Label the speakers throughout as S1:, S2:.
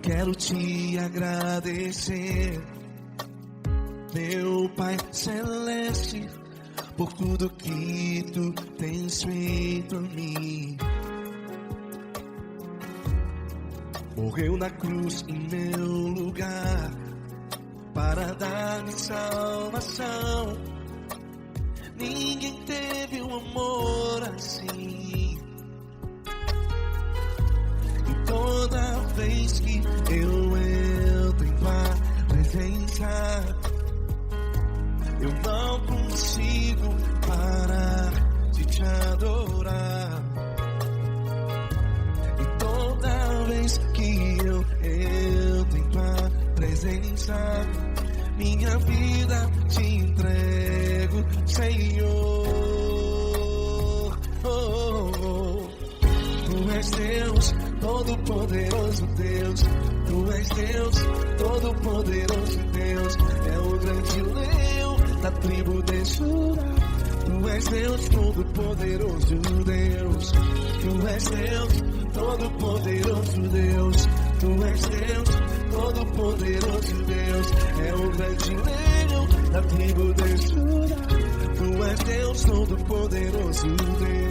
S1: quero te agradecer, meu Pai Celeste, por tudo que tu tens feito a mim. Morreu na cruz em meu lugar para dar-me salvação. Ninguém teve um amor assim. E toda vez que eu entro em tua presença, eu não consigo parar de te adorar. E toda vez que eu entro em tua presença, minha vida te entrego, Senhor. Tu és Deus, Todo-Poderoso Deus. Tu és Deus, Todo-Poderoso Deus. É o grande leão da tribo de Judá. Tu és Deus, Todo-Poderoso Deus. Tu és Deus, Todo-Poderoso Deus. Tu és Deus, Todo-Poderoso Deus. É o grande leão da tribo de Judá. Tu és Deus, Todo-Poderoso Deus.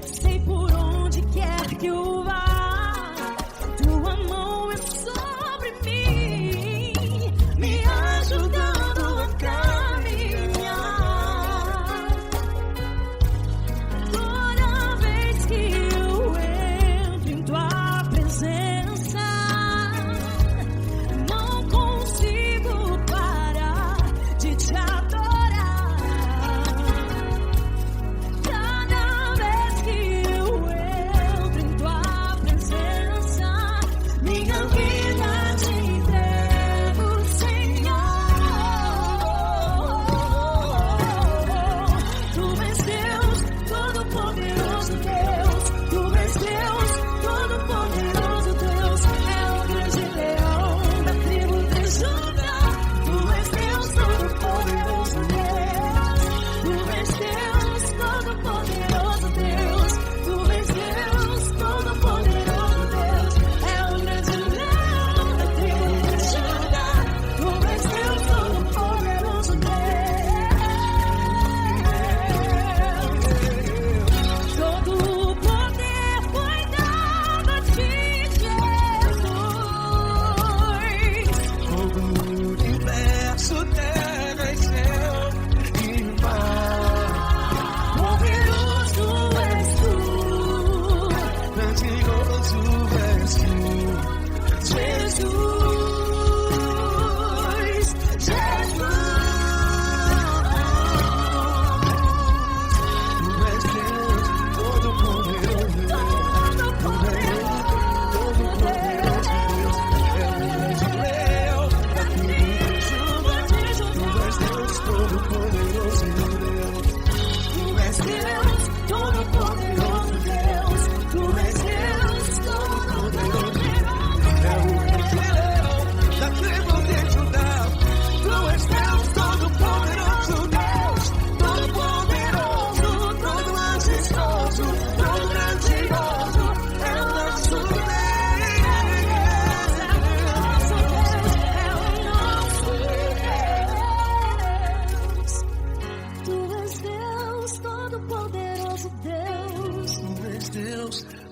S2: Sei por onde quer que eu vá, tua mão é sobre mim, me ajudando a caminhar. Toda vez que eu entro em tua presença, não consigo parar de te adorar.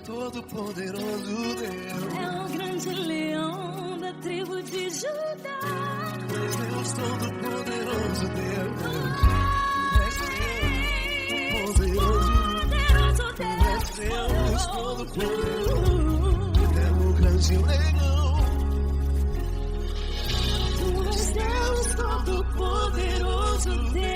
S1: Todo-Poderoso Deus.
S2: É o grande leão da tribo de Judá.
S1: Tu és Deus, Todo-Poderoso Deus. Tu és Deus, Todo-Poderoso. É o grande leão.
S2: Tu és Deus, Todo-Poderoso Deus.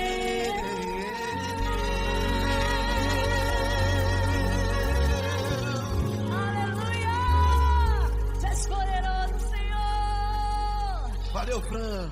S1: Valeu, Fran.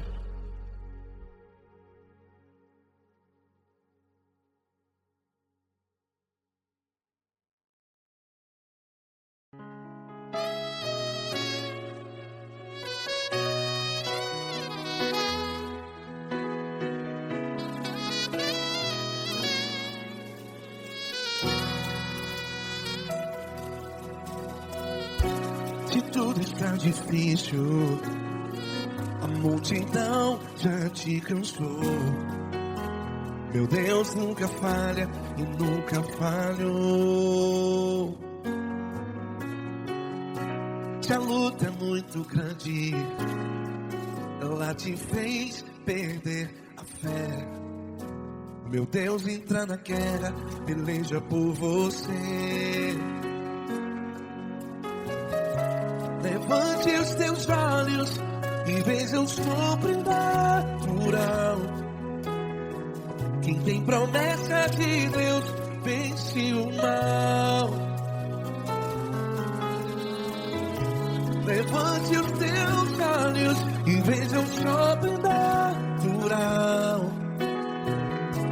S1: Se tudo está difícil, a multidão já te cansou. Meu Deus nunca falha e nunca falhou. Se a luta é muito grande, ela te fez perder a fé. Meu Deus entra na guerra, peleja por você. Levante os teus olhos e veja o sobrenatural. Quem tem promessa de Deus vence o mal. Levante os teus olhos e veja o sobrenatural.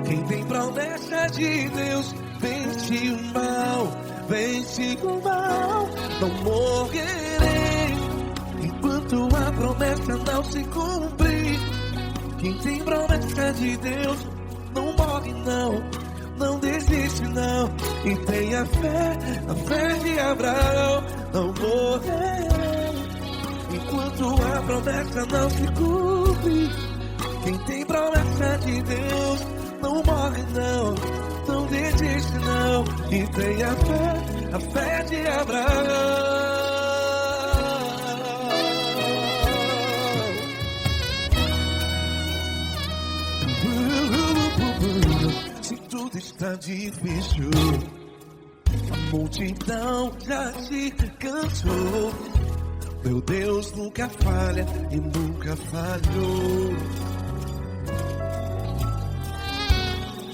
S1: Quem tem promessa de Deus vence o mal. Vence o mal. Não morrerei enquanto a promessa não se cumprir. Quem tem promessa de Deus não morre não, não desiste não. E tenha fé, a fé de Abraão. Não morrerei enquanto a promessa não se cumpre. Quem tem promessa de Deus não morre não, não desiste não. E tenha fé, a fé de Abraão. Se tudo está difícil, a multidão já se cansou. Meu Deus nunca falha e nunca falhou.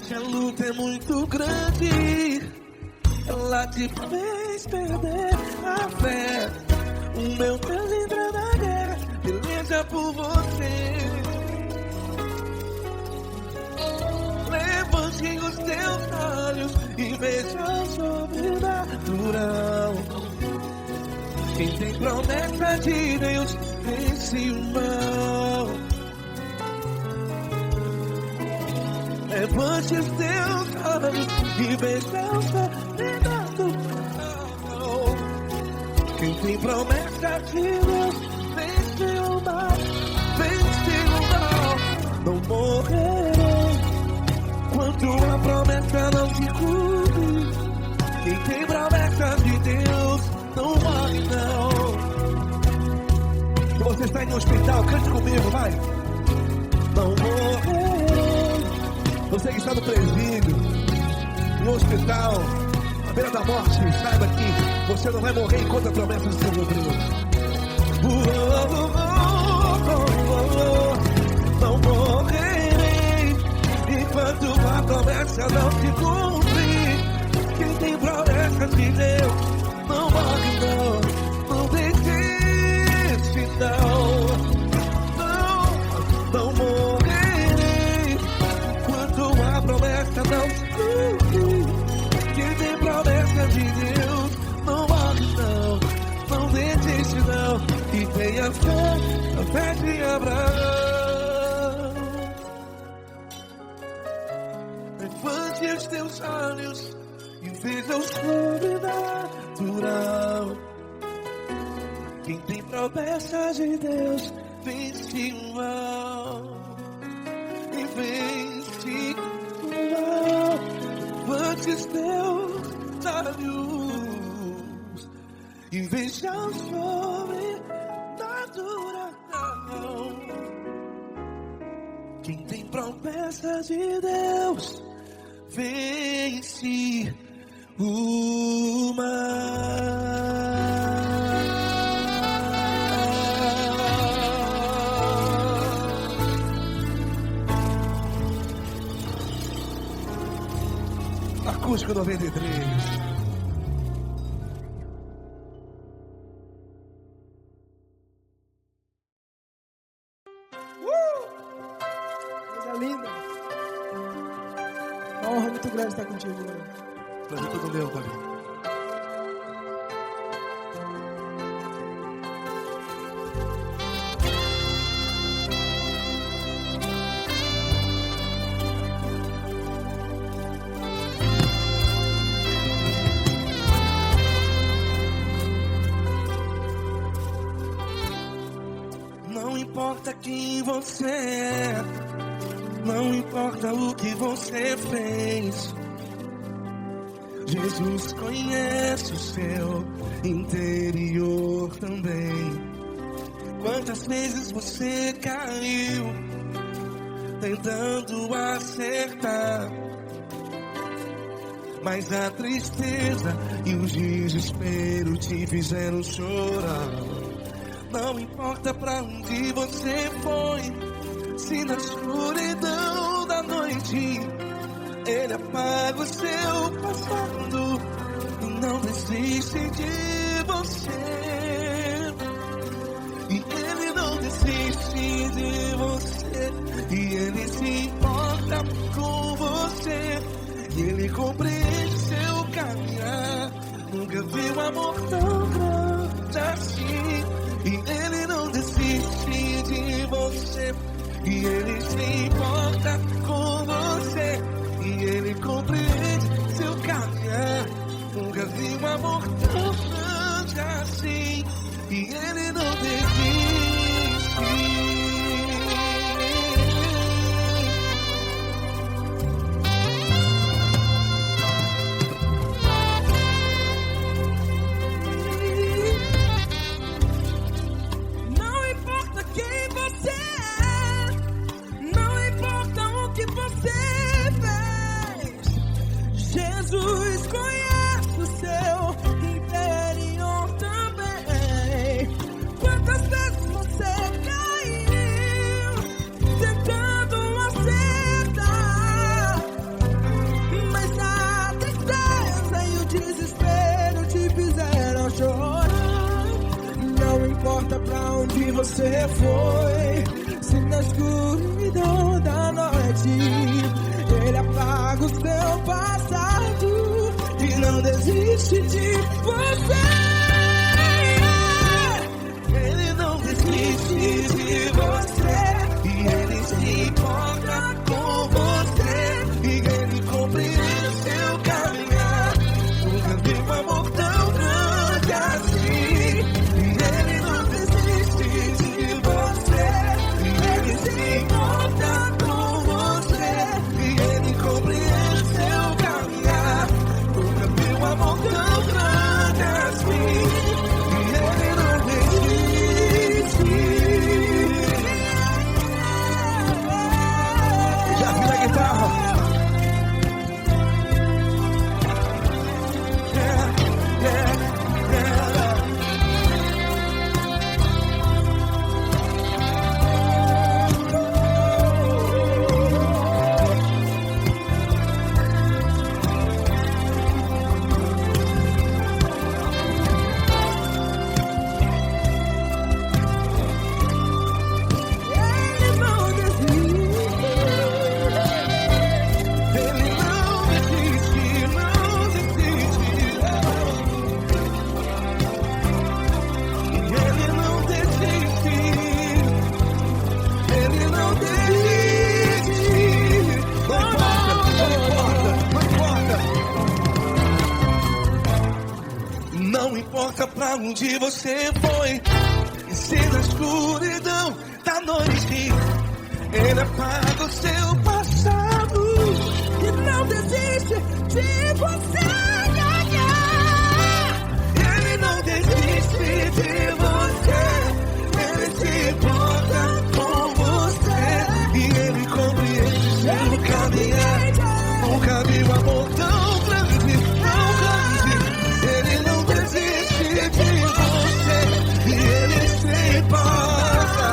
S1: Se a luta é muito grande, ela te fez perder a fé. O meu Deus entra na guerra, peleja por você. Levante os teus olhos e veja o sobrenatural. Quem tem promessa de Deus vence o mal. Levante os teus olhos e veja o sobrenatural. Quem tem promessa de Deus vence o mal. Vence o mal. Não morrerei enquanto a promessa não se cumpre. Quem tem promessa de Deus não morre não. Se você está em um hospital, cante comigo, vai. Não morrerei. Você que está no presídio, no hospital, à beira da morte, saiba que você não vai morrer enquanto a promessa se cumpriu. Não morrerei enquanto a promessa não se cumprir. Quem tem promessa de Deus não morre não, não desiste não. Não morrerei enquanto a promessa não se cumprir. Quem tem promessa de Deus não morre não, não desiste não. E tenha fé, a fé de Abraão. Levante os teus olhos e veja o sobrenatural. Quem tem promessa de Deus vence o mal. E vence o mal. Levante os teus olhos e veja o sobrenatural. Quem tem promessa de Deus vence o mal. Acústico 93.
S3: Coisa linda. Uma honra muito grande estar contigo, Lord.
S1: Prazer todo meu, Davi. quem você é, não importa o que você fez. Jesus conhece o seu interior também. Quantas vezes você caiu tentando acertar, mas a tristeza e o desespero te fizeram chorar. Não importa pra onde você foi, se na escuridão da noite Ele apaga o seu passado e não desiste de você. E Ele não desiste de você, e Ele se importa com você, e Ele compreende seu caminhar. Nunca vi um amor tão grande assim. E Ele não desiste de você, e Ele se importa com você, e Ele compreende seu caminhar. Nunca vi um amor tão grande assim. E Ele não desiste.
S2: Não importa quem você é, não importa o que você fez, Jesus conhece o seu interior também. Quantas vezes você caiu tentando acertar, mas a tristeza e o desespero te fizeram chorar. Não importa pra onde você foi, se na escuridão da noite Ele apaga o seu passado e não desiste de você.
S1: Ele não desiste de você, e Ele se importa com você, e Ele compreende seu caminhar. Nunca vi um amor tão grande assim. E Ele não desiste de você, e Ele se importa com você, e Ele compreende seu caminhar. Nunca vi um amor tão grande assim. E Ele não desiste. Já vi a guitarra.
S2: Ele não desiste.
S1: Ele não desiste, não desiste. Ele não desiste. Ele não desiste. Não importa pra onde você foi, e se na escuridão da noite Ele apaga o seu passado
S2: E não desiste de você.
S1: Ele não desiste de você, Ele se importa com você, e Ele compreende seu caminhar. Nunca vi um amor tão grande, tão grande. Ele não desiste de você, e Ele se importa,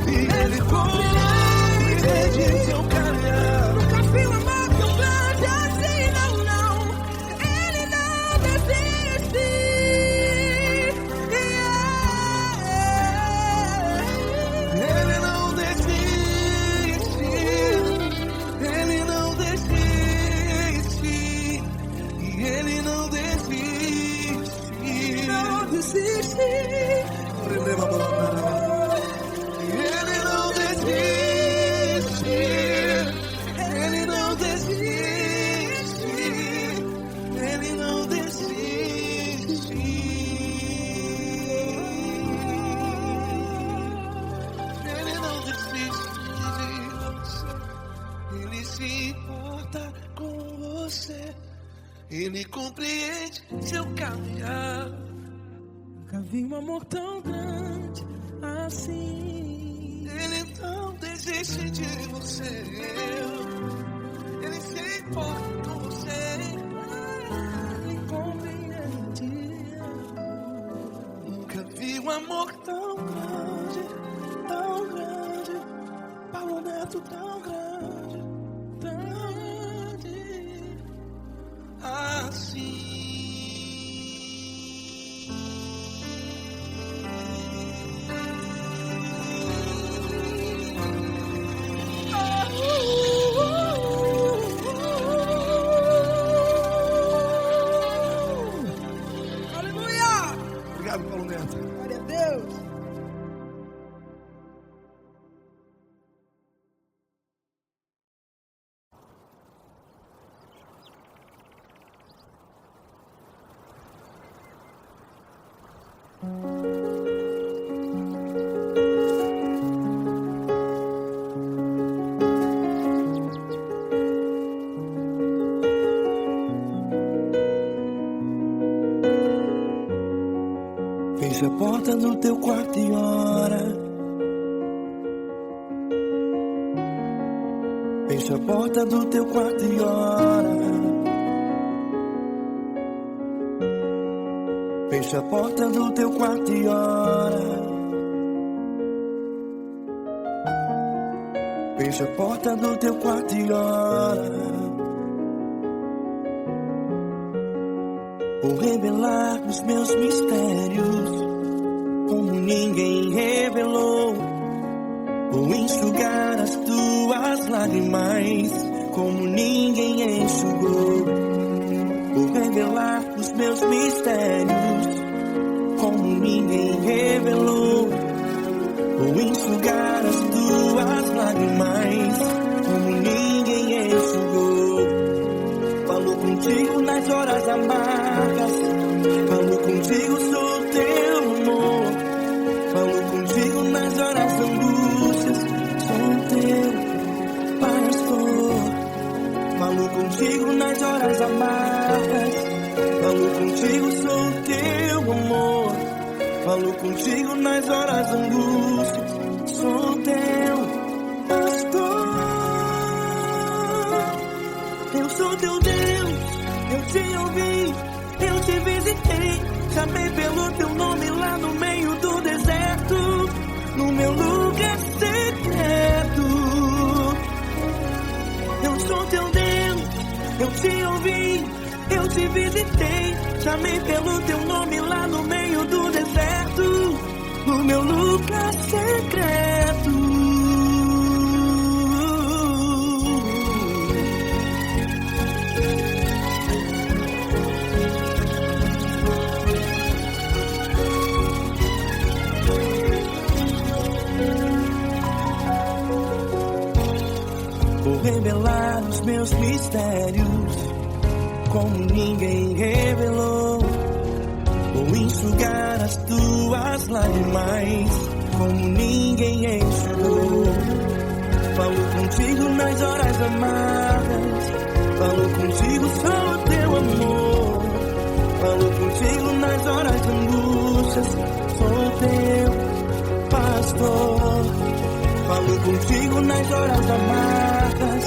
S1: e Ele compreende seu caminhar.
S2: Nunca vi um amor tão grande assim, não, não. Ele não desiste.
S1: Ele não desiste, Ele não desiste, e Ele não desiste.
S2: Não desiste.
S1: Ele não desiste, Ele não desiste, Ele não desiste. Ele compreende seu caminhar.
S3: Nunca vi um amor tão grande assim.
S1: Ele não desiste de você. Ele se importa com você.
S3: Ele compreende.
S1: Nunca vi um amor tão grande, tão grande. Paulo Neto tão grande, tão grande assim.
S3: Obrigado, Paulo Neto. Glória a Deus.
S1: Fecha a porta do teu quarto e ora. Fecha a porta do teu quarto e ora. Fecha a porta do teu quarto e ora. Fecha a porta do teu quarto e ora. Vou revelar os meus mistérios como ninguém revelou. Vou enxugar as tuas lágrimas como ninguém enxugou. Vou revelar os meus mistérios como ninguém revelou. Vou enxugar as tuas lágrimas como ninguém enxugou. Falo contigo nas horas amargas. Falo contigo, sou teu amor. Falo contigo nas horas angústias. Sou teu pastor. Falo contigo nas horas amargas. Falo contigo, sou teu amor. Falo contigo nas horas angústias. Sou teu pastor. Eu sou teu Deus, eu te ouvi, eu te visitei. Chamei pelo teu nome lá no meio do deserto, no meu lugar secreto. Eu sou teu Deus, eu te ouvi, eu te visitei. Chamei pelo teu nome lá no meio do deserto, no meu lugar secreto. Vou revelar os meus mistérios como ninguém revelou. Vou enxugar as tuas lágrimas como ninguém enxugou. Falo contigo nas horas amargas. Falo contigo, sou teu amor. Falo contigo nas horas angústias. Sou teu pastor. Falo contigo nas horas amargas.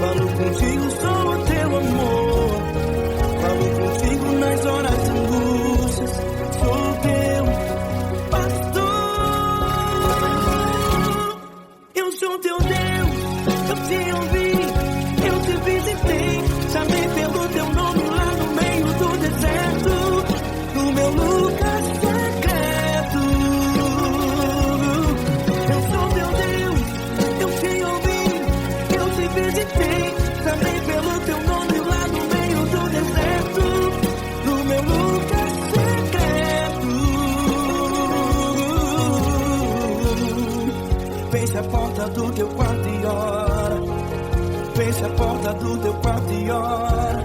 S1: Falo contigo, sou teu amor. Falo contigo nas horas angústias. Sou teu pastor. Eu sou teu Deus, eu te ouvi, eu te visitei. Chamei pelo teu nome lá no meio do deserto, no meu lugar secreto. Eu sou teu Deus, eu te ouvi, eu te visitei. Chamei pelo teu nome lá no meio do deserto, no meu lugar secreto. Fecha a porta do teu quarto e ora. Fecha a porta do teu quarto e ora.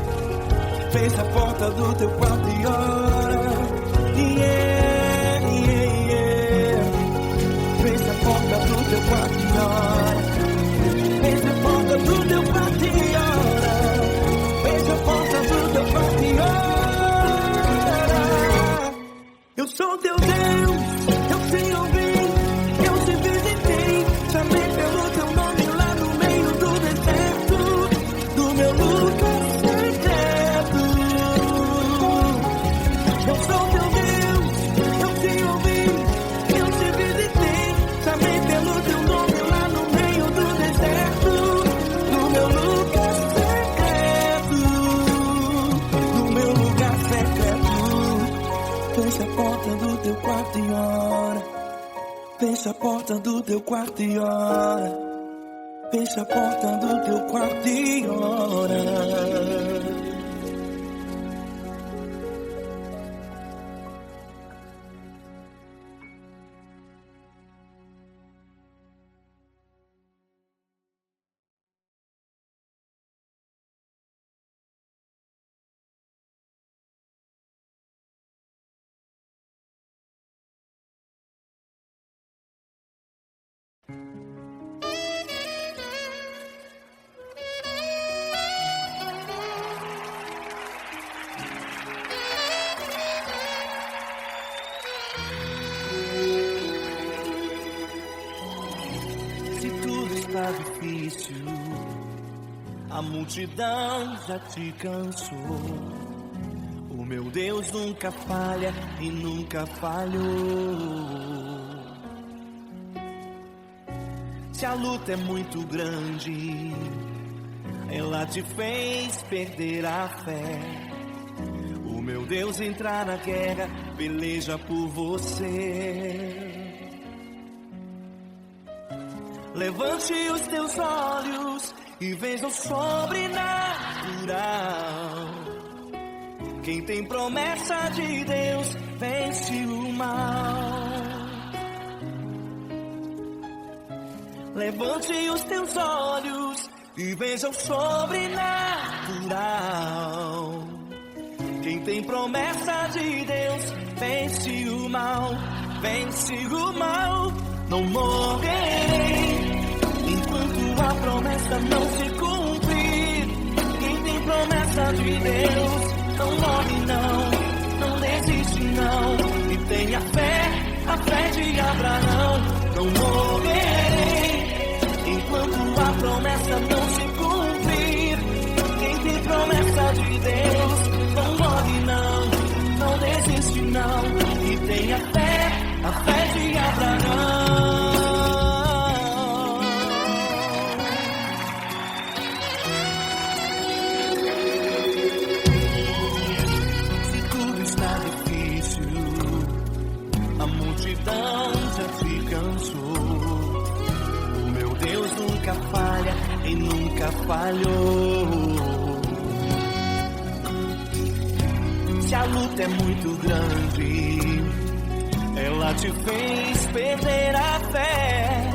S1: Fecha a porta do teu quarto e ora. Yeah, yeah, yeah. Fecha a porta do teu quarto e ora. Fecha a porta do teu quarto e ora. Fecha a porta do teu quarto. Fecha a porta do teu quarto e ora. Fecha a porta do teu quarto e ora. Se tudo está difícil, a multidão já te cansou. O meu Deus nunca falha e nunca falhou. Se a luta é muito grande, ela te fez perder a fé. O meu Deus entrar na guerra, peleja por você. Levante os teus olhos e veja o sobrenatural. Quem tem promessa de Deus vence o mal. Levante os teus olhos e veja o sobrenatural. Quem tem promessa de Deus vence o mal, vence o mal. Não morrerei enquanto a promessa não se cumprir. Quem tem promessa de Deus não morre não, não desiste não. E tenha fé, a fé de Abraão. Não morrerei enquanto a promessa não se cumprir. Quem tem promessa de Deus não morre não, não desiste não. E tenha fé, a fé de Abraão. Se tudo está difícil, a multidão já te cansou. O meu Deus nunca falha e nunca falhou. Se a luta é muito grande, ela te fez perder a fé.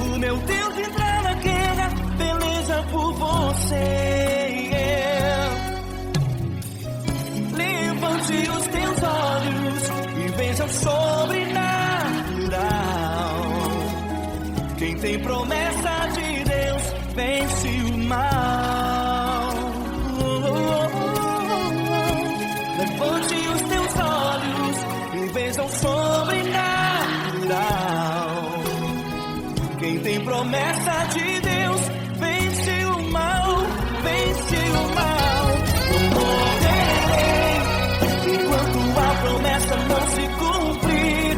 S1: O meu Deus entrar na guerra, peleja por você. Levante os teus olhos e veja o sobrenatural. Quem tem promessa de Deus vence o mal. Levante os teus olhos e veja o sobrenatural. Quem tem promessa de Deus vence o mal, vence o mal. Não morrerei enquanto a promessa não se cumprir.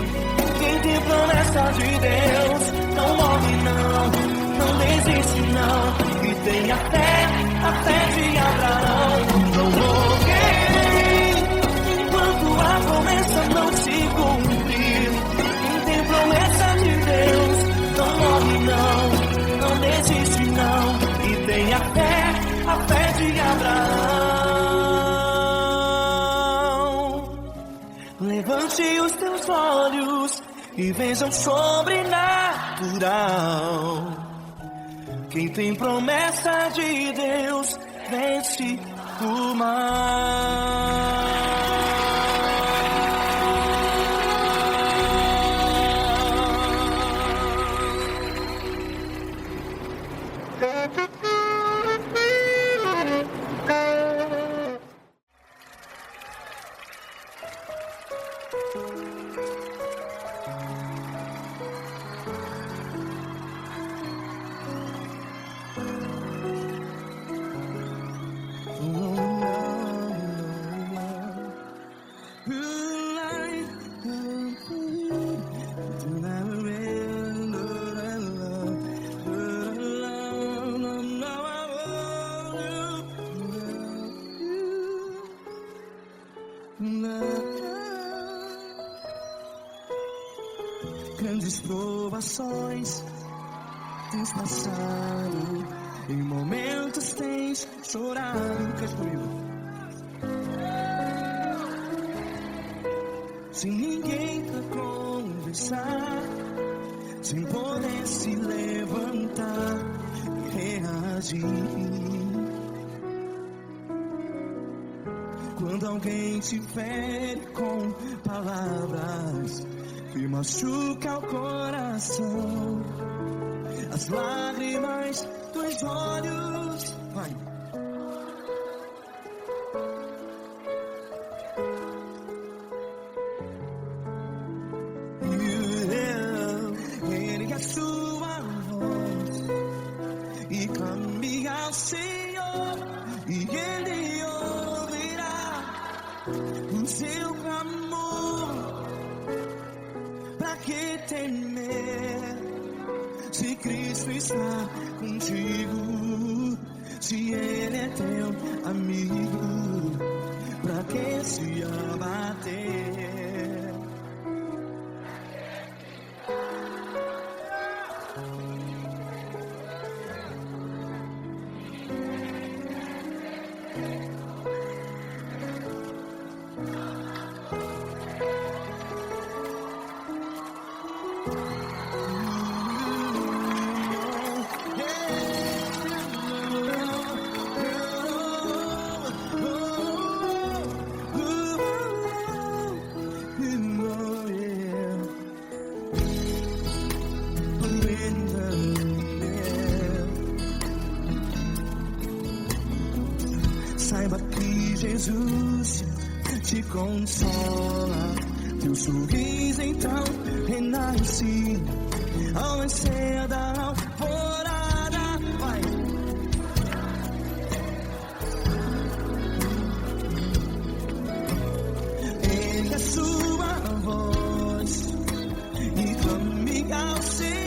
S1: Quem tem promessa de Deus não morre não, não desiste não. E tenha fé, a fé de Abraão. Não morrerei enquanto a promessa não se cumprir. Quem tem promessa de Deus não morre não, não desiste não. E tenha fé, a fé de Abraão. Levante os teus olhos e veja o sobrenatural. Quem tem promessa de Deus vence o mal. grandes provações tens passado, em momentos tens chorado. Cante comigo. Sem ninguém pra conversar, sem poder se levantar e reagir. Quando alguém te fere com palavras que machuca o coração, as lágrimas dos olhos, vai. Ergue a sua voz e clame ao Senhor, e Ele ouvirá o seu clamor. Pra que temer, se Cristo está contigo? Se Ele é teu amigo, pra que se abater? Saiba que Jesus te consola, teu sorriso então renasce ao nascer da alvorada. Vai. Ergue a sua voz e clame ao Senhor.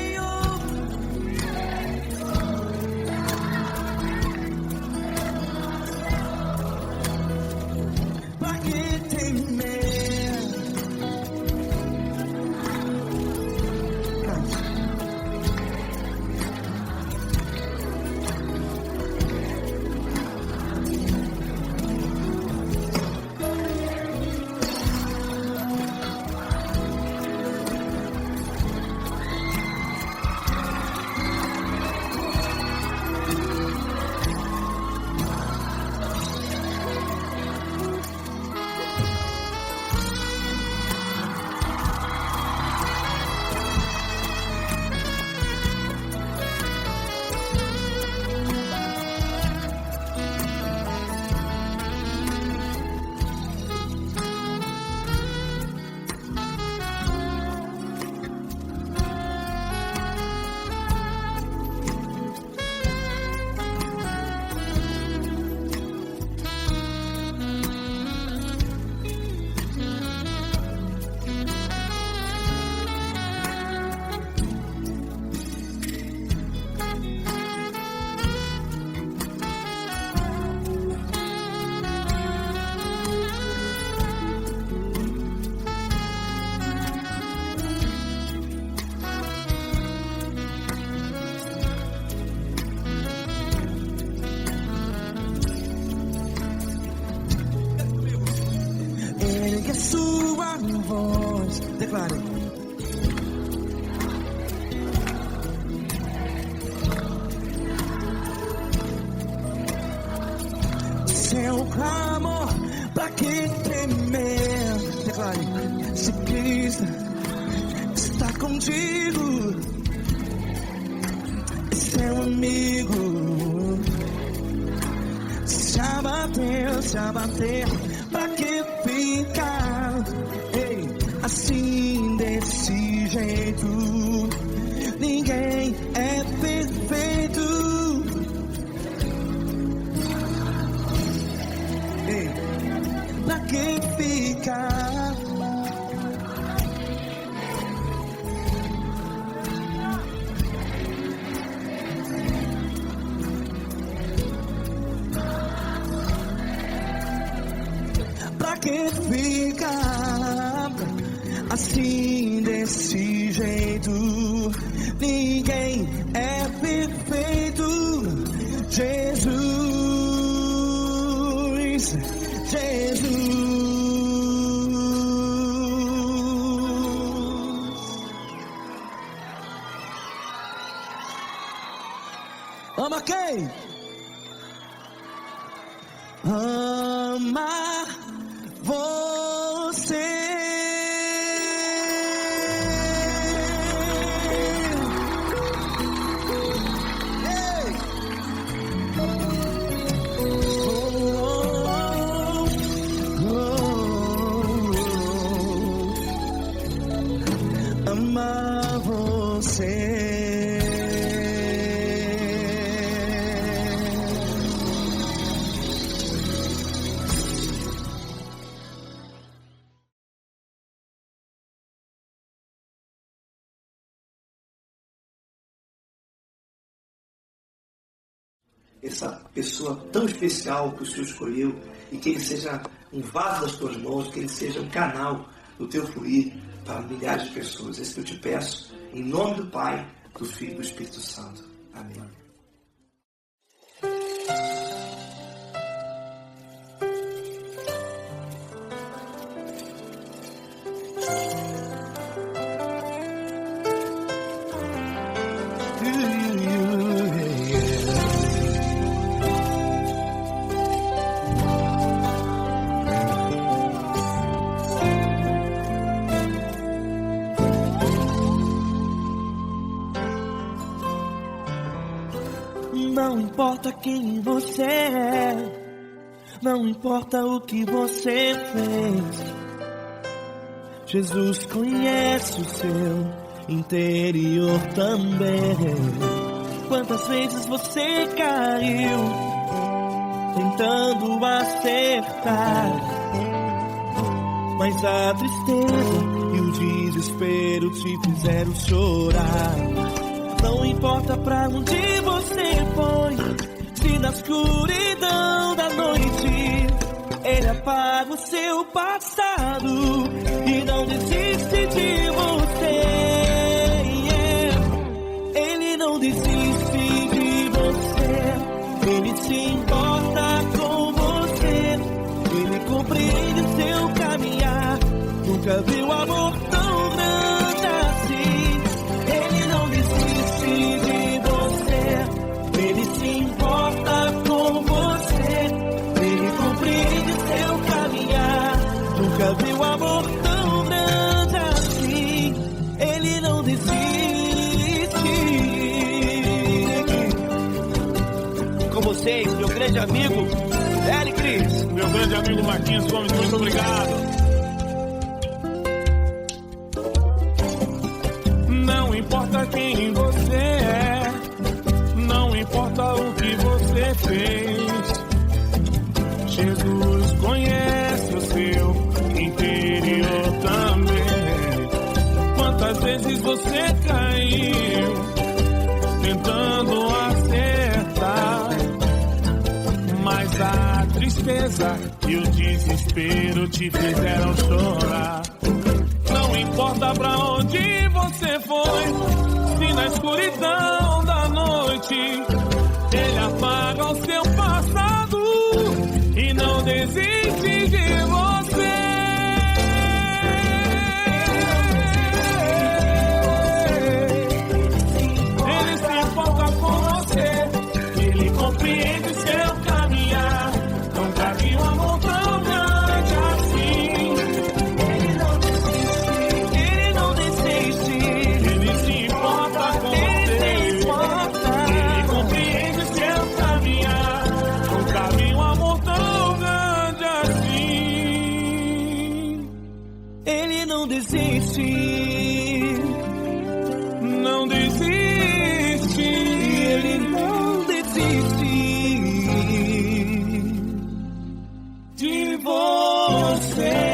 S1: Ergue a sua voz, declare. Seu clamor, pra que temer? Declare. Se Cristo está contigo, é seu amigo. Se abater, pra que ficar, ei, assim desse jeito? Ninguém é perfeito. Ei, pra que ficar? Pra que ficar assim desse jeito? perfeito, ninguém é perfeito. Jesus, Jesus. Ama quem? Ama você. Ei! Ama você.
S4: Essa pessoa tão especial que o Senhor escolheu, e que ele seja um vaso das tuas mãos, que ele seja um canal do teu fluir para milhares de pessoas. É isso que eu te peço, em nome do Pai, do Filho e do Espírito Santo. Amém.
S1: Não importa quem você é, não importa o que você fez, Jesus conhece o seu interior também. Quantas vezes você caiu tentando acertar, mas a tristeza e o desespero te fizeram chorar. Não importa pra onde você foi, se na escuridão da noite Ele apaga o seu passado e não desiste de você. Ele não desiste de você, Ele se importa com você, Ele compreende o seu caminhar. Nunca viu amor tão grande assim. Ele não desiste de você, Ele se importa com você, Ele compreende seu caminhar. Nunca viu amor tão grande assim. Ele não desiste. Com vocês, meu grande amigo Eli Cris.
S5: Meu grande amigo Marquinhos Gomes, muito obrigado. Não importa quem você é, não importa o que você fez, Jesus conhece o seu interior também. Quantas vezes você caiu tentando acertar, mas a tristeza e o desespero te fizeram chorar. Não importa pra onde você foi, se na escuridão da noite Ele apaga o seu passado e não desiste de você. Ele se importa com você, Ele compreende seu caminhar. Nunca vi um amor tão grande assim. Ele não desiste, Ele se importa com você, Ele compreende seu caminhar. Nunca vi um amor tão grande assim.
S1: Ele não desiste,
S5: Não desiste,
S1: Ele não desiste
S5: de você.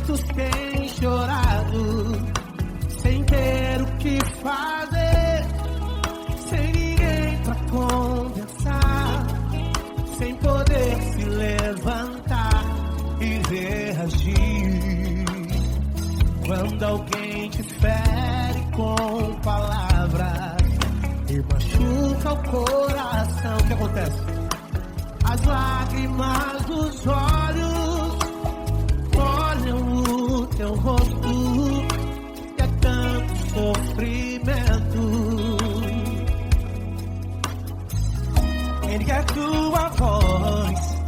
S1: Quantos têm chorado sem ter o que fazer, sem ninguém pra conversar, sem poder se levantar e reagir. Quando alguém te fere com palavras e machuca o coração, o que acontece? As lágrimas dos olhos molham o teu rosto, e é tanto sofrimento. Ergue a tua voz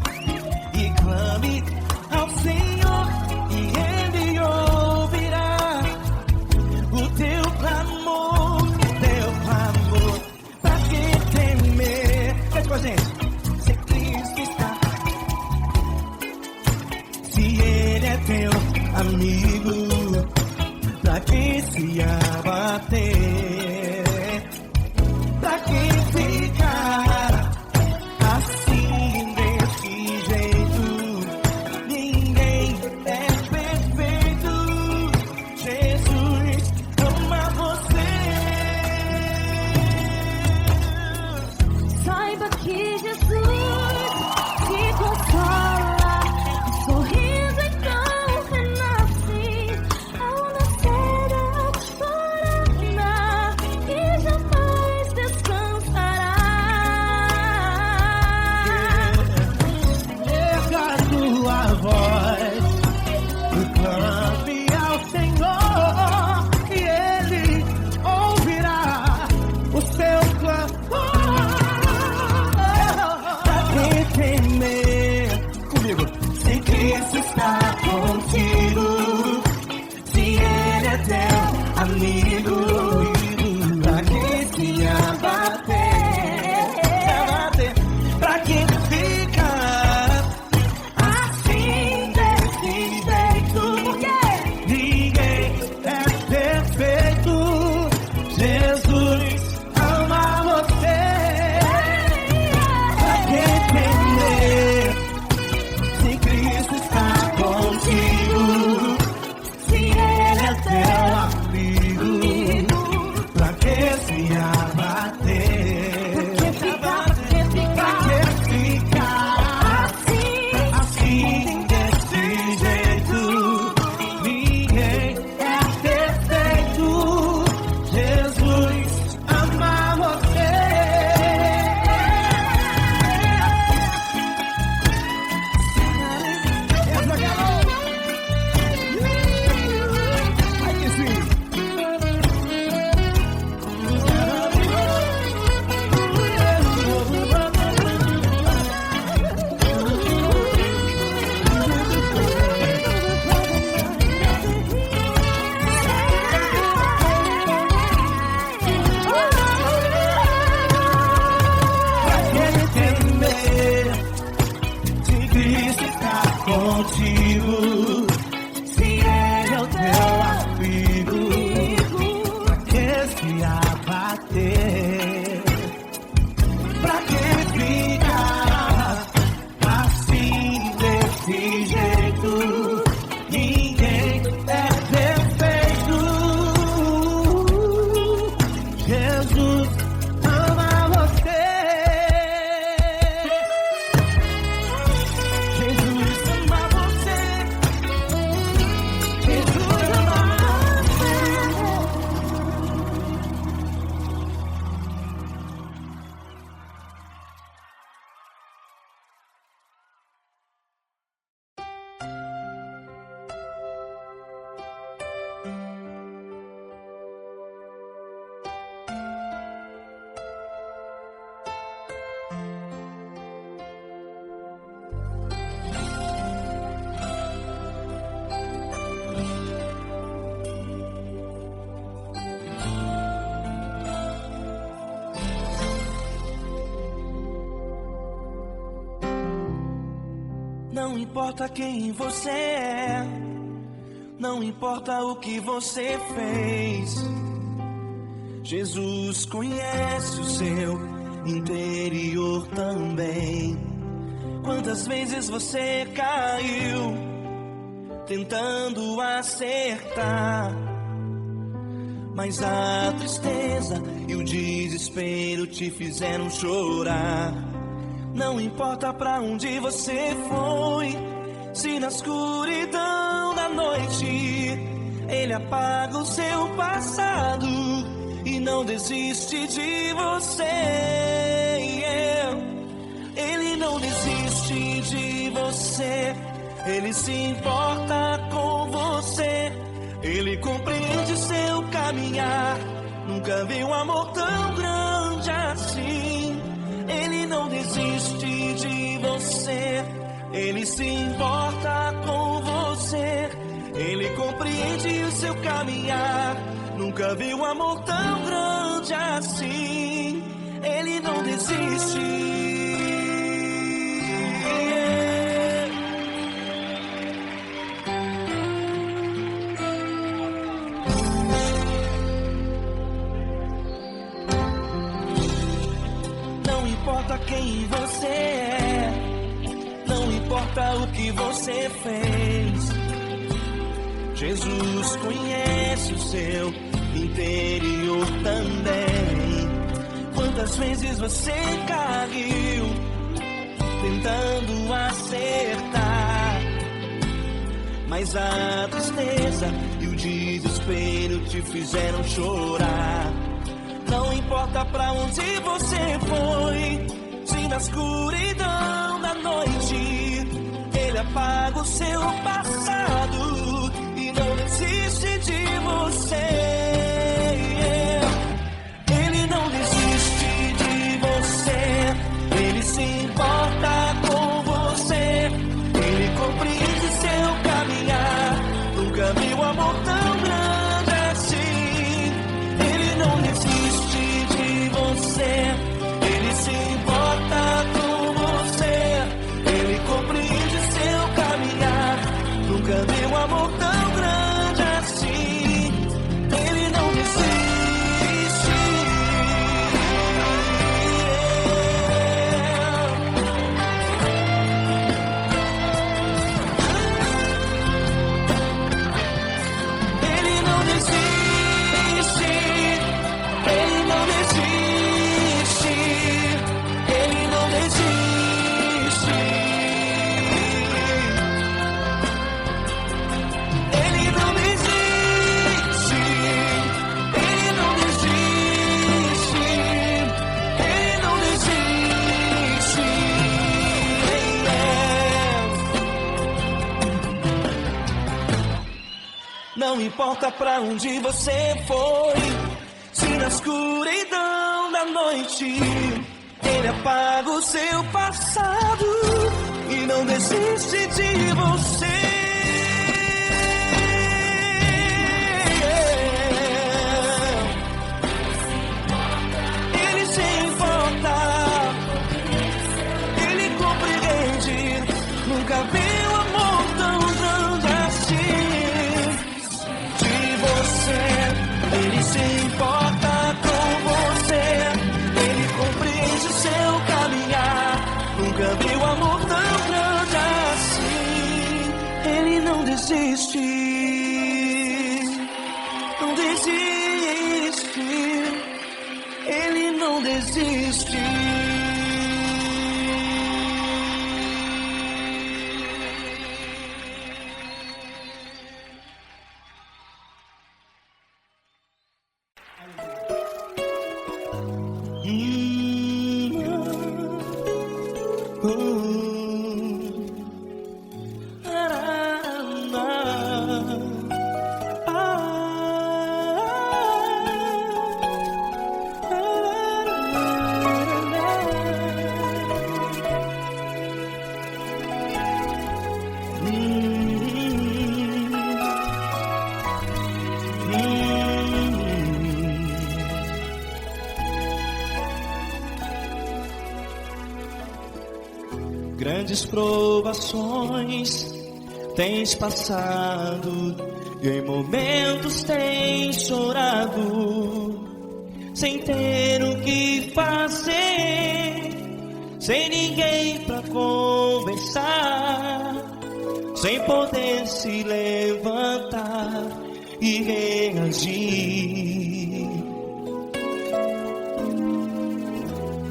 S1: e clame ao Senhor, e Ele ouvirá o teu clamor, pra que temer? Cante com a gente. Se Cristo está, se Ele é teu amigo, pra que se abater? Pra que ficar assim desse jeito? Ninguém é perfeito. Jesus ama você.
S2: Saiba que Jesus te consola, o sorriso então renasce ao nascer da corona e jamais descansará.
S1: Erga a tua voz e clame ao Senhor, e Ele ouvirá o seu clamor. Pra que temer? Comigo. Se Cristo está contigo, se Ele é teu amigo, pra que se abater? Pra que ficar assim desse jeito? Ninguém é perfeito. Jesus ama você. Pra que temer? Se Cristo está contigo, se Ele é teu amigo, pra que se abater? Pra que ficar assim desse jeito? Ninguém é perfeito. Jesus ama você. Aí sim. Pra que temer? Se Cristo está contigo, se Ele é o teu amigo, pra que se abater? Pra que ficar assim desse jeito? Ninguém é perfeito. Jesus ama você. Jesus ama você. Jesus ama você.
S3: Não importa quem você é, não importa o que você fez, Jesus conhece o seu interior também. Quantas vezes você caiu, tentando acertar. Mas a tristeza e o desespero te fizeram chorar. Não importa pra onde você foi, se na escuridão da noite Ele apaga o seu passado e não desiste de você. Ele não desiste de você, Ele se importa com você. Ele compreende seu caminhar, nunca vi um amor tão grande assim. Ele não desiste de você, Ele se importa com você. Ele compreende o seu caminhar, nunca vi um amor tão grande assim. Ele não desiste. Não importa quem você é, não importa o que você fez, Jesus conhece o seu interior também. Quantas vezes você caiu tentando acertar, mas a tristeza e o desespero te fizeram chorar. Não importa pra onde você foi, se na escuridão da noite Ele apaga o seu passado e não desiste de você. Ele não desiste de você, Ele se importa com você. Ele compreende seu caminhar, nunca vi um amor tão grande assim. Ele não desiste de você, Ele se importa com você. Ele compreende seu caminhar, nunca vi um amor tão grande assim. Ele não desiste. Ele não desiste. Ele não desiste. Ele não desiste. Ele não desiste. Ele não desiste. Ele não desiste. Não importa pra onde você foi, se na escuridão da noite Ele apaga o seu passado e não desiste de você. Ele se importa, Ele compreende, nunca vi um amor tão grande assim. De você, Ele se importa com você. Ele compreende seu caminhar, nunca vi um amor tão grande assim. Ele não desiste, não desiste. Ele não desiste. Grandes provações tens passado e em momentos tens chorado, sem ter o que fazer, sem ninguém pra conversar. sem poder se levantar e reagir.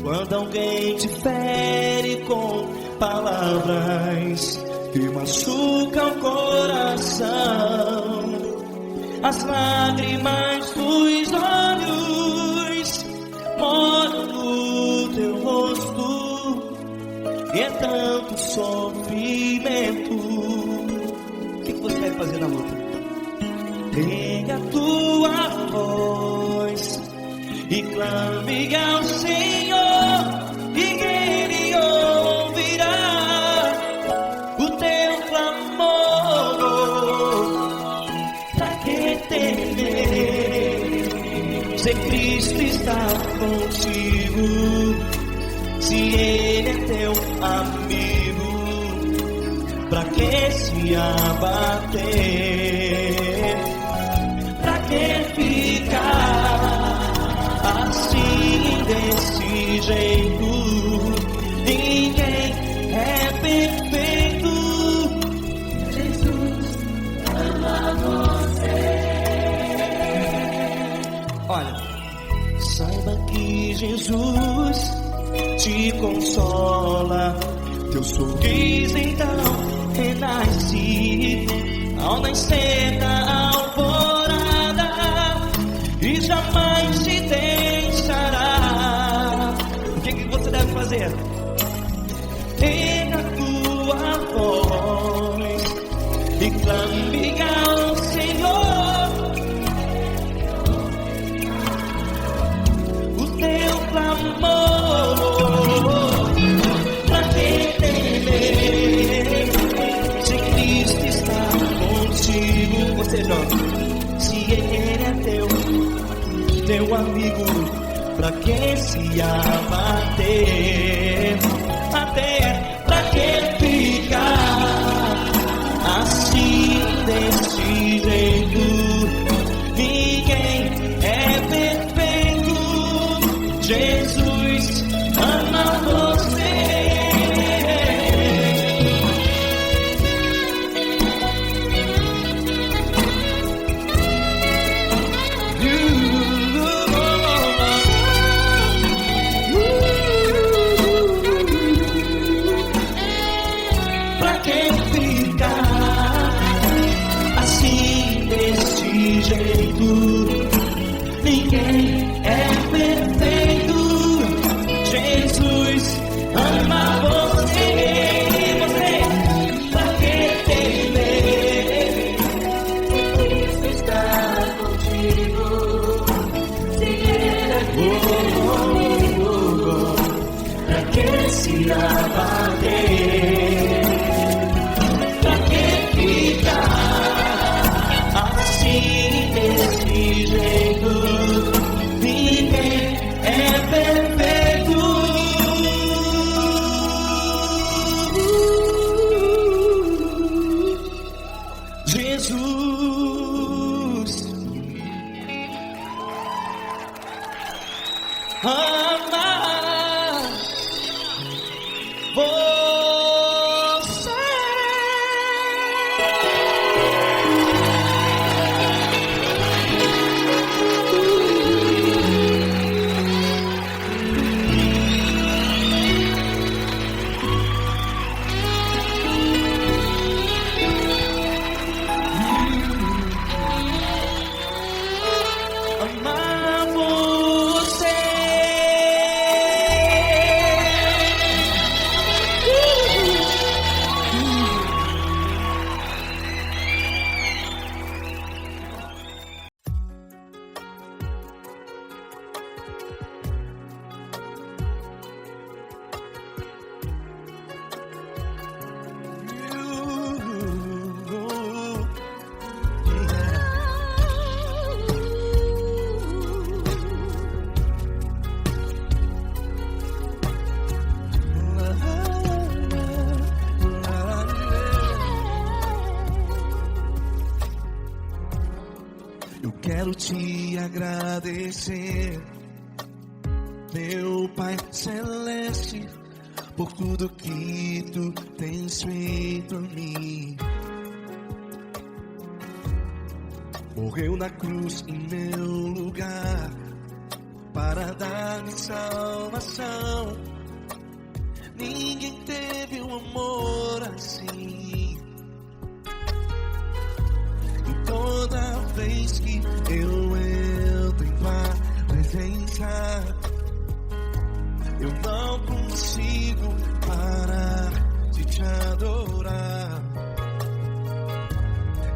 S3: Quando alguém te fere com palavras que machucam o coração, as lágrimas dos olhos molham no teu rosto, e é tanto sofrimento. O que você deve fazer na luta? Pega a tua voz e clame ao Senhor, e Ele ouvirá o teu clamor. Pra que temer, se Cristo está contigo, se Ele é teu amigo? Pra que se abater? Pra que ficar assim desse jeito? Ninguém é perfeito. Jesus ama você. Olha, saiba que Jesus te consola. Teu sorriso então renasce ao nascer da alvorada, e jamais te deixará. O que você deve fazer? Pega a tua voz e clame ao Senhor, o teu clamor. Pra que temer, se Cristo está contigo? Ou seja, se Ele é teu amigo, pra que se abater? Até pra que ficar assim desse jeito? Ninguém é perfeito. Jesus ama você. Ninguém é perfeito. Jesus ama você. Você, pra que temer? Cristo está contigo. Se Ele é comigo, pra que se abater? Pra que ficar assim desse jeito? Ninguém é perfeito. Jesus ama você.
S1: Quero te agradecer, meu Pai Celeste, por tudo que tu tens feito em mim. morreu na cruz em meu lugar para dar-me salvação. Ninguém teve um amor assim. E toda vez que eu entro em tua presença, eu não consigo parar de te adorar.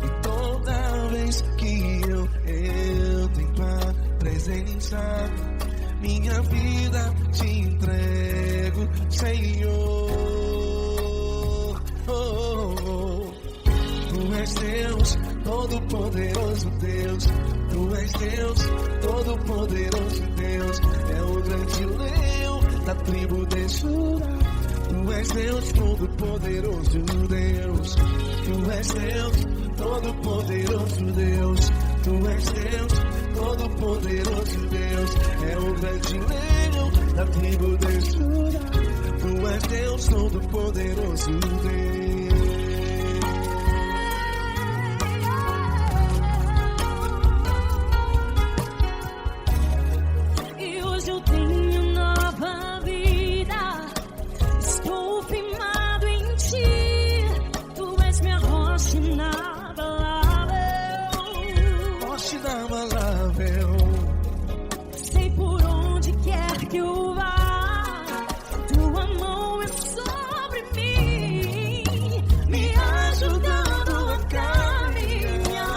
S1: E toda vez que eu entro em tua presença, minha vida te entrego, Senhor. Tu és Deus, todo-poderoso Deus. Tu és Deus, todo-poderoso Deus. É o grande leão da tribo de Judá. Tu és Deus, todo-poderoso Deus. Tu és Deus, todo-poderoso Deus. Tu és Deus, todo-poderoso Deus. É o grande leão da tribo de Judá. Tu és Deus, todo-poderoso Deus.
S2: E hoje eu tenho nova vida. Estou firmado em ti. Tu és minha rocha inabalável.
S1: Rocha inabalável.
S2: Sei por onde quer que eu vá, tua mão é sobre mim, me ajudando a caminhar.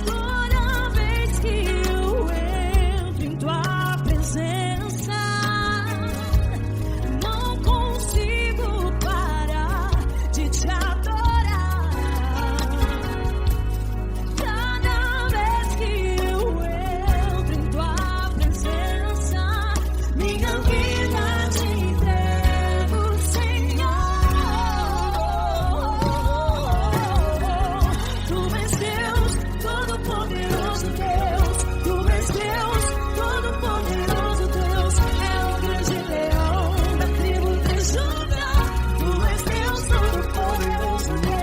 S2: Toda vez que eu entro em tua presença, não consigo parar de te adorar. Cada vez que eu entro em tua presença, minha vida te entrego, Senhor. Tu és Deus, todo-poderoso Deus. Tu és Deus, todo-poderoso Deus. É o grande leão da tribo de Judá. Tu és Deus, todo-poderoso Deus.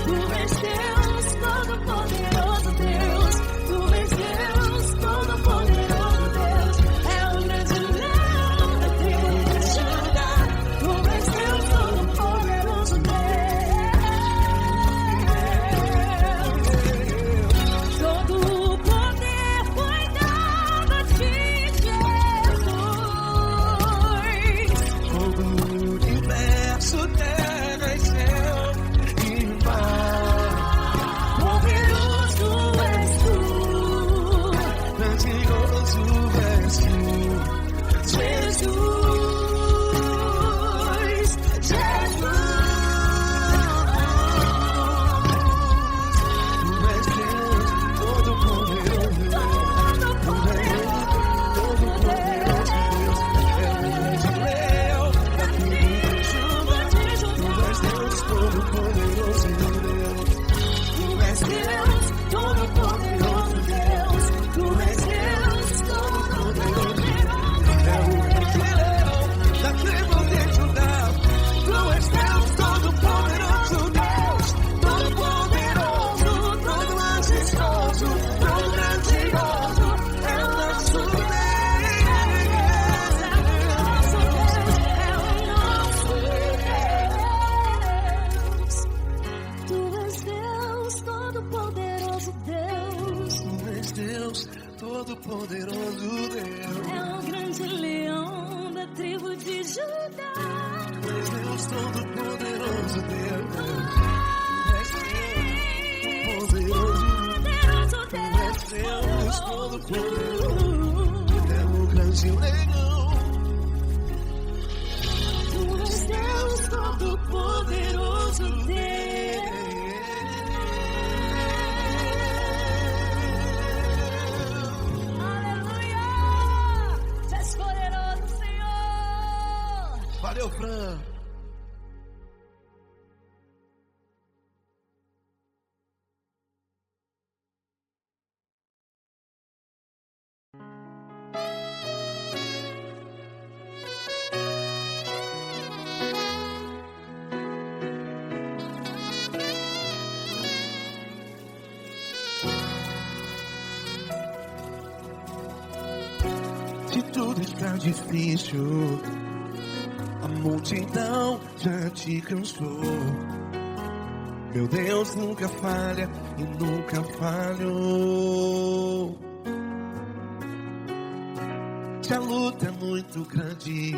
S2: Tu és Deus, todo-poderoso Deus. Tu és Deus, todo-poderoso Deus. É o grande leão da tribo de Judá. Tu és Deus, todo-poderoso Deus. Todo o poder foi dado a ti, Jesus.
S1: Todo o universo, terra e céu e mar.
S2: Poderoso és tu,
S1: Grandioso és tu,
S2: Jesus, Jesus.
S1: tu és Deus, todo-poderoso Deus. Todo-poderoso Deus. É o grande leão da tribo de Judá. Tu és Deus, todo-poderoso Deus.
S2: Tu és Deus, todo-poderoso Deus. Tu és Deus, todo-poderoso Deus.
S1: É o grande leão da tribo de Judá. Tu és Deus, todo-poderoso Deus. Todo-poderoso, todo majestoso, todo grandioso. É o nosso Deus.
S2: Tu és Deus, todo-poderoso Deus.
S1: Tu és Deus, todo-poderoso Deus.
S2: É o grande leão da tribo de Judá.
S1: Tu és Deus, todo-poderoso Deus. Tu és Deus, poderoso. Tu és Deus, todo-poderoso. É o grande leão.
S2: Tu és Deus, todo-poderoso Deus. Aleluia! Tu és poderoso, Senhor.
S1: Valeu, Fran. está difícil, a multidão já te cansou. Meu Deus nunca falha e nunca falhou. Se a luta é muito grande,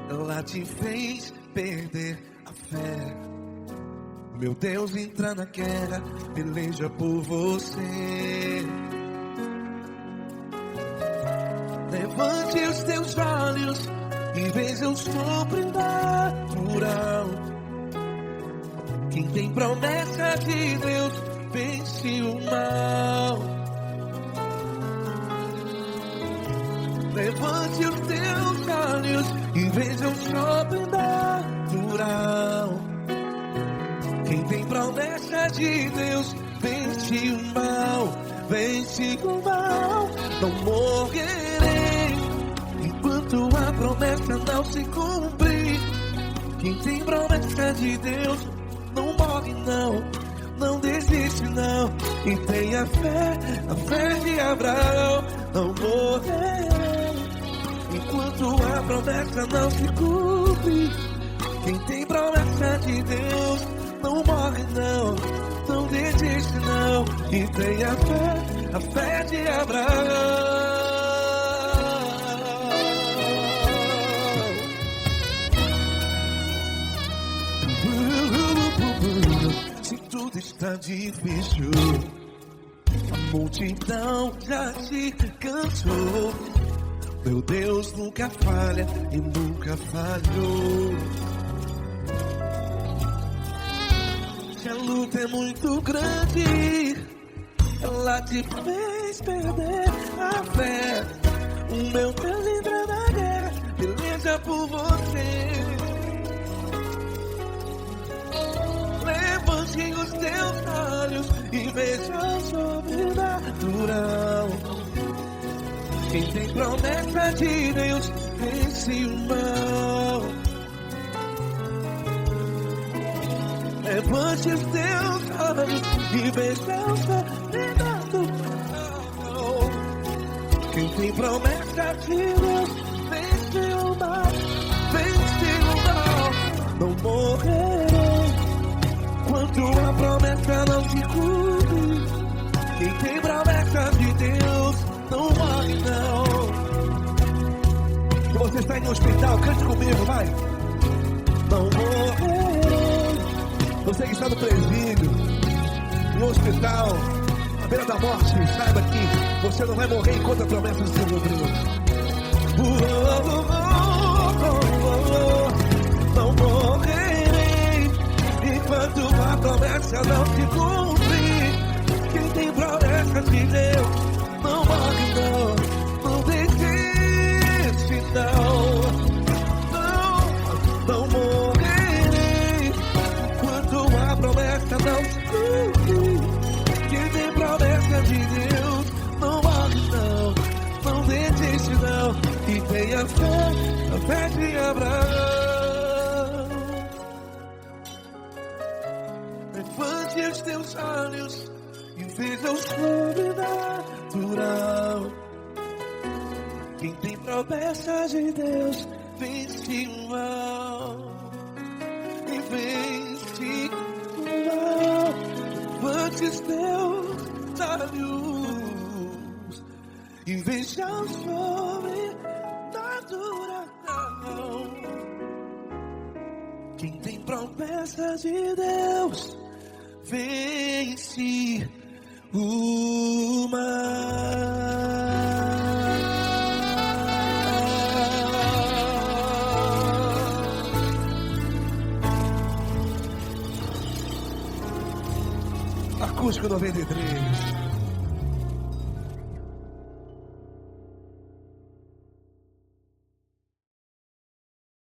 S1: ela te fez perder a fé. Meu Deus entra na guerra, peleja por você. Levante os teus olhos e veja o sobrenatural. Quem tem promessa de Deus vence o mal. Levante os teus olhos e veja o sobrenatural. Quem tem promessa de Deus vence o mal. Vence o mal. Não morrerei enquanto a promessa não se cumprir. Quem tem promessa de Deus não morre não, não desiste não. E tenha fé, a fé de Abraão. Não morrerei enquanto a promessa não se cumpre. Quem tem promessa de Deus não morre não, não desiste não. E tenha fé, a fé de Abraão. Se tudo está difícil, a multidão já te cansou. Meu Deus nunca falha e nunca falhou. Se a luta é muito grande, ela te fez perder a fé. O meu Deus entra na guerra, peleja por você. Levante os teus olhos e veja o sobrenatural. Quem tem promessa de Deus vence o mal. Levante os teus olhos e veja o sobrenatural. Quem tem promessa de Deus vence o mal. Vence o mal. Não morrerei enquanto a promessa não se cumpre. Quem tem promessa de Deus não morre não. Se você está em um hospital, cante comigo, vai. Não morrerei. Você que está no presídio, no hospital, à beira da morte, saiba que você não vai morrer enquanto a promessa não se cumpriu. Não morrerei enquanto a promessa não se cumprir. Quem tem promessa de Deus não morre não, não desiste não. Não morrerei enquanto a promessa não se cumprir. Quem tem promessa de Deus não morre não, não desiste não. E tenha fé, a fé de Abraão. Levante os teus olhos e veja o sobrenatural. Quem tem promessa de Deus vence o mal. E vence o mal. Levante os teus olhos e veja o sobrenatural. Quem tem promessa de Deus vence o mal. Acústico 93.